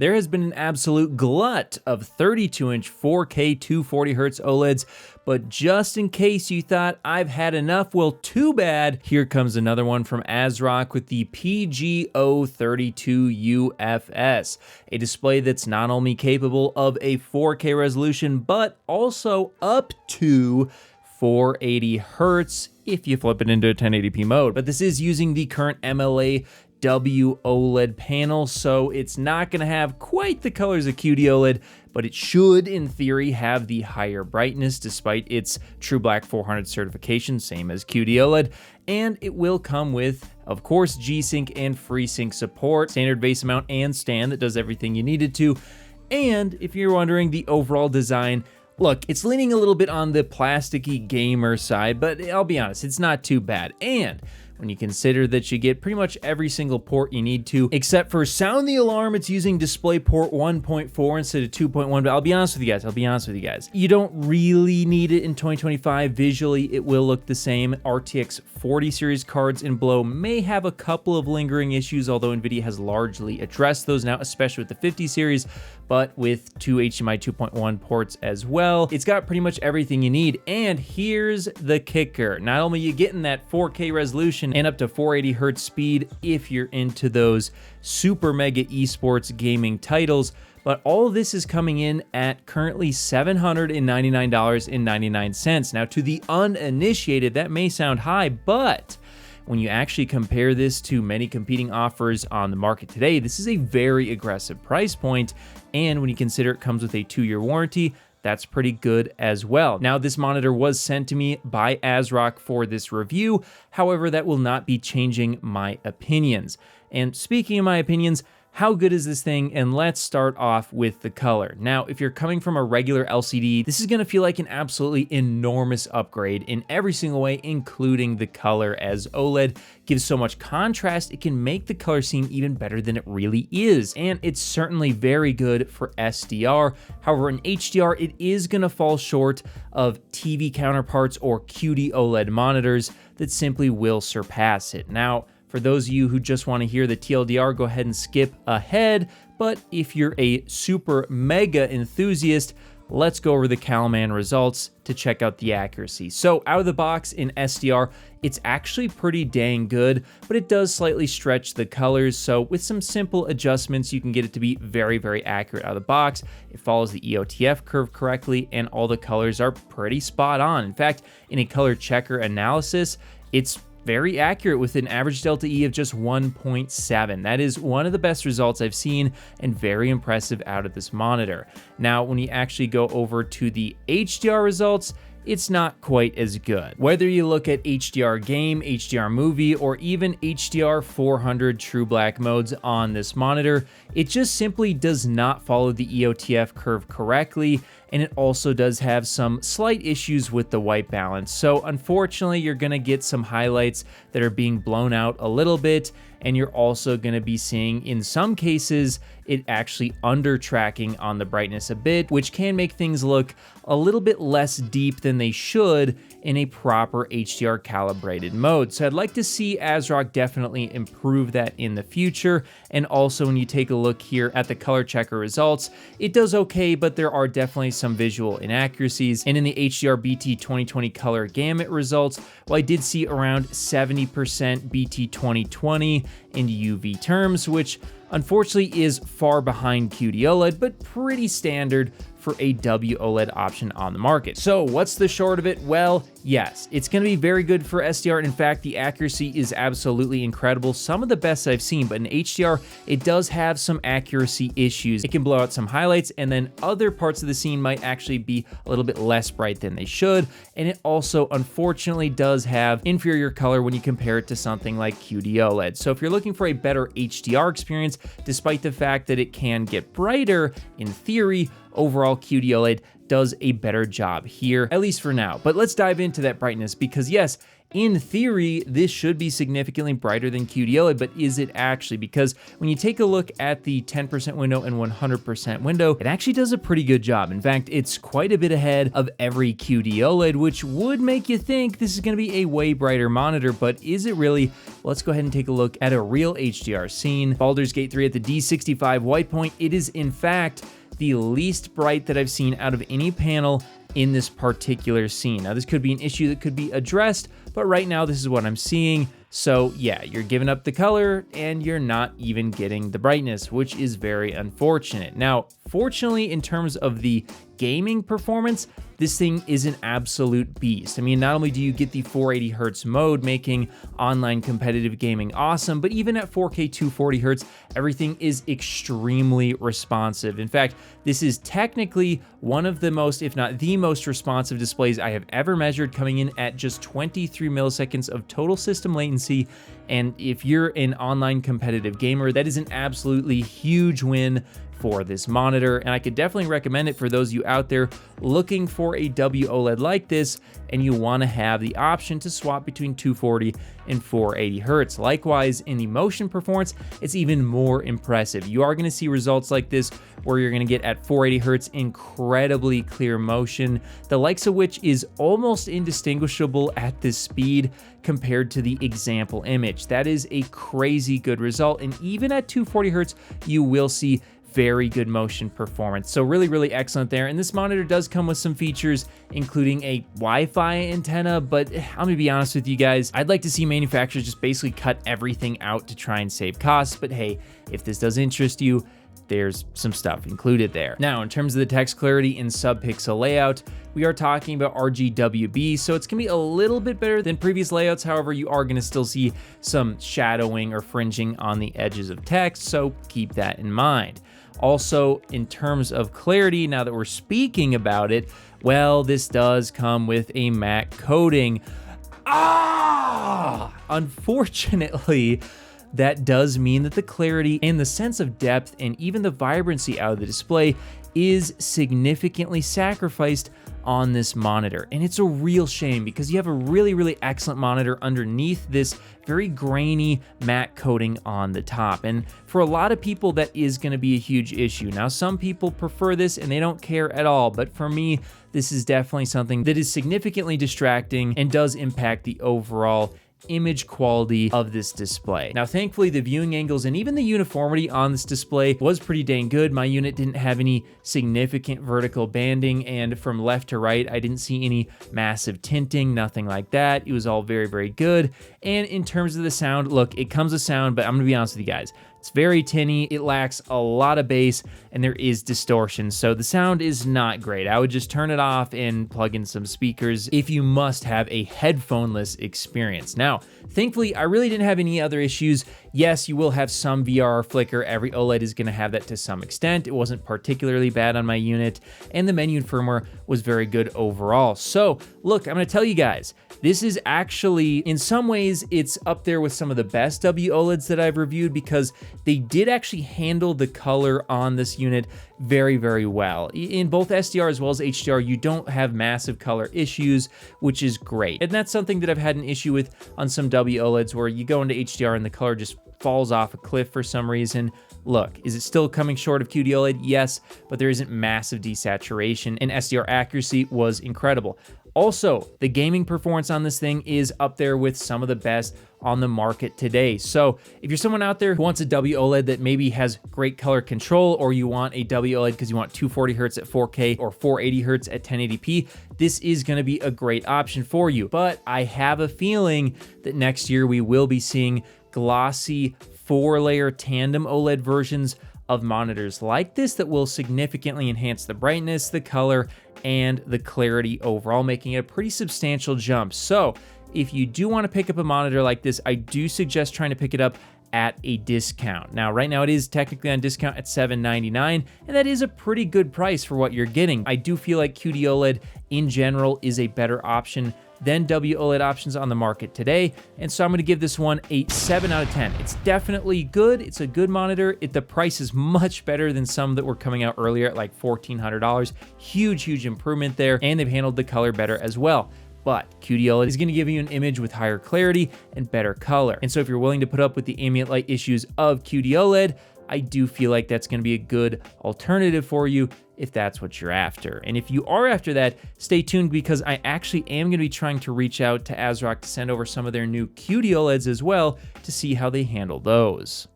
There has been an absolute glut of 32-inch 4K 240Hz OLEDs, but just in case you thought I've had enough, well, too bad. Here comes another one from ASRock with the PGO32UFS, a display that's not only capable of a 4K resolution, but also up to 480 Hz if you flip it into a 1080p mode. But this is using the current MLA WOLED panel, so it's not going to have quite the colors of QD-OLED, but it should, in theory, have the higher brightness despite its True Black 400 certification, same as QD-OLED, and it will come with, of course, G-Sync and FreeSync support, standard base mount and stand that does everything you need it to, and if you're wondering, the overall design, look, it's leaning a little bit on the plasticky gamer side, but I'll be honest, it's not too bad, and when you consider that you get pretty much every single port you need to, except for sound the alarm, it's using DisplayPort 1.4 instead of 2.1, but I'll be honest with you guys, you don't really need it in 2025. Visually, it will look the same. RTX 40 series cards in below may have a couple of lingering issues, although NVIDIA has largely addressed those now, especially with the 50 series, but with two HDMI 2.1 ports as well. It's got pretty much everything you need, and here's the kicker. Not only are you getting that 4K resolution and up to 480 Hz speed if you're into those super mega esports gaming titles, but all of this is coming in at currently $799.99. Now, to the uninitiated, that may sound high, but when you actually compare this to many competing offers on the market today, this is a very aggressive price point, and when you consider it comes with a 2-year warranty, that's pretty good as well. Now, this monitor was sent to me by ASRock for this review. However, that will not be changing my opinions. And speaking of my opinions, how good is this thing? And let's start off with the color. Now, if you're coming from a regular LCD, this is gonna feel like an absolutely enormous upgrade in every single way, including the color, as OLED gives so much contrast, it can make the color seem even better than it really is. And it's certainly very good for SDR. However, in HDR, it is gonna fall short of TV counterparts or QD OLED monitors that simply will surpass it. Now, for those of you who just want to hear the TLDR, go ahead and skip ahead. But if you're a super mega enthusiast, let's go over the CalMan results to check out the accuracy. So out of the box in SDR, it's actually pretty dang good, but it does slightly stretch the colors. So with some simple adjustments, you can get it to be very, very accurate out of the box. It follows the EOTF curve correctly, and all the colors are pretty spot on. In fact, in a color checker analysis, it's very accurate with an average delta E of just 1.7. That is one of the best results I've seen and very impressive out of this monitor. Now, when you actually go over to the HDR results, it's not quite as good. Whether you look at HDR game, HDR movie, or even HDR 400 True Black modes on this monitor, it just simply does not follow the EOTF curve correctly, and it also does have some slight issues with the white balance. So unfortunately, you're gonna get some highlights that are being blown out a little bit, and you're also gonna be seeing, in some cases, it actually under tracking on the brightness a bit, which can make things look a little bit less deep than they should in a proper HDR calibrated mode. So I'd like to see ASRock definitely improve that in the future. And also when you take a look here at the color checker results, it does okay, but there are definitely some visual inaccuracies. And in the HDR BT 2020 color gamut results, well, I did see around 70% BT 2020 in UV terms, which unfortunately is far behind QD OLED, but pretty standard for a WOLED option on the market. So what's the short of it? Well, yes, it's gonna be very good for SDR. And in fact, the accuracy is absolutely incredible. Some of the best I've seen, but in HDR, it does have some accuracy issues. It can blow out some highlights, and then other parts of the scene might actually be a little bit less bright than they should. And it also, unfortunately, does have inferior color when you compare it to something like QD OLED. So if you're looking for a better HDR experience, despite the fact that it can get brighter, in theory, overall QD OLED does a better job here, at least for now. But let's dive into that brightness, because yes, in theory, this should be significantly brighter than QD-OLED, but is it actually? Because when you take a look at the 10% window and 100% window, it actually does a pretty good job. In fact, it's quite a bit ahead of every QD-OLED, which would make you think this is gonna be a way brighter monitor, but is it really? Let's go ahead and take a look at a real HDR scene. Baldur's Gate 3 at the D65 white point. It is in fact the least bright that I've seen out of any panel in this particular scene. Now, this could be an issue that could be addressed, but right now this is what I'm seeing. So yeah, you're giving up the color and you're not even getting the brightness, which is very unfortunate. Now, fortunately, in terms of the gaming performance, this thing is an absolute beast. I mean, not only do you get the 480Hz mode, making online competitive gaming awesome, but even at 4K 240Hz, everything is extremely responsive. In fact, this is technically one of the most, if not the most responsive displays I have ever measured, coming in at just 23 milliseconds of total system latency. And if you're an online competitive gamer, that is an absolutely huge win for this monitor, and I could definitely recommend it for those of you out there looking for a WOLED like this and you want to have the option to swap between 240 and 480 Hz. Likewise, in the motion performance, it's even more impressive. You are going to see results like this where you're going to get at 480 Hz incredibly clear motion, the likes of which is almost indistinguishable at this speed compared to the example image. That is a crazy good result, and even at 240 Hz, you will see very good motion performance. So really, really excellent there. And this monitor does come with some features, including a Wi-Fi antenna, but I'm gonna be honest with you guys, I'd like to see manufacturers just basically cut everything out to try and save costs. But hey, if this does interest you, there's some stuff included there. Now, in terms of the text clarity and sub-pixel layout, we are talking about RGWB, so it's gonna be a little bit better than previous layouts. However, you are gonna still see some shadowing or fringing on the edges of text, so keep that in mind. Also, in terms of clarity, now that we're speaking about it, well, this does come with a matte coating. Unfortunately, that does mean that the clarity and the sense of depth and even the vibrancy out of the display is significantly sacrificed on this monitor. And it's a real shame, because you have a really, really excellent monitor underneath this very grainy matte coating on the top. And for a lot of people, that is going to be a huge issue. Now, some people prefer this and they don't care at all, but for me, this is definitely something that is significantly distracting and does impact the overall image quality of this display. Now, thankfully, the viewing angles and even the uniformity on this display was pretty dang good. My unit didn't have any significant vertical banding, and from left to right, I didn't see any massive tinting, nothing like that. It was all very, very good. And in terms of the sound, look, it comes with sound, but I'm gonna be honest with you guys, it's very tinny, it lacks a lot of bass, and there is distortion, so the sound is not great. I would just turn it off and plug in some speakers if you must have a headphoneless experience. Now, thankfully, I really didn't have any other issues. Yes, you will have some VRR flicker. Every OLED is gonna have that to some extent. It wasn't particularly bad on my unit, and the menu and firmware was very good overall. So, look, I'm gonna tell you guys, this is actually, in some ways, it's up there with some of the best WOLEDs that I've reviewed, because they did actually handle the color on this unit very, very well. In both SDR as well as HDR, you don't have massive color issues, which is great. And that's something that I've had an issue with on some WOLEDs, where you go into HDR and the color just falls off a cliff for some reason. Look, is it still coming short of QD-OLED? Yes, but there isn't massive desaturation, and SDR accuracy was incredible. Also, the gaming performance on this thing is up there with some of the best on the market today. So if you're someone out there who wants a WOLED that maybe has great color control, or you want a WOLED because you want 240 Hz at 4K or 480 Hz at 1080p, this is going to be a great option for you. But I have a feeling that next year we will be seeing glossy 4-layer tandem OLED versions of monitors like this that will significantly enhance the brightness, the color, and the clarity overall, making it a pretty substantial jump. So if you do want to pick up a monitor like this, I do suggest trying to pick it up at a discount. Now, right now it is technically on discount at $799, and that is a pretty good price for what you're getting. I do feel like QD-OLED in general is a better option than WOLED options on the market today, and so I'm gonna give this one a 7 out of 10. It's definitely good, it's a good monitor. The price is much better than some that were coming out earlier at like $1,400. Huge improvement there, and they've handled the color better as well. But QD-OLED is going to give you an image with higher clarity and better color. And so if you're willing to put up with the ambient light issues of QD-OLED, I do feel like that's going to be a good alternative for you if that's what you're after. And if you are after that, stay tuned, because I actually am going to be trying to reach out to ASRock to send over some of their new QD-OLEDs as well to see how they handle those.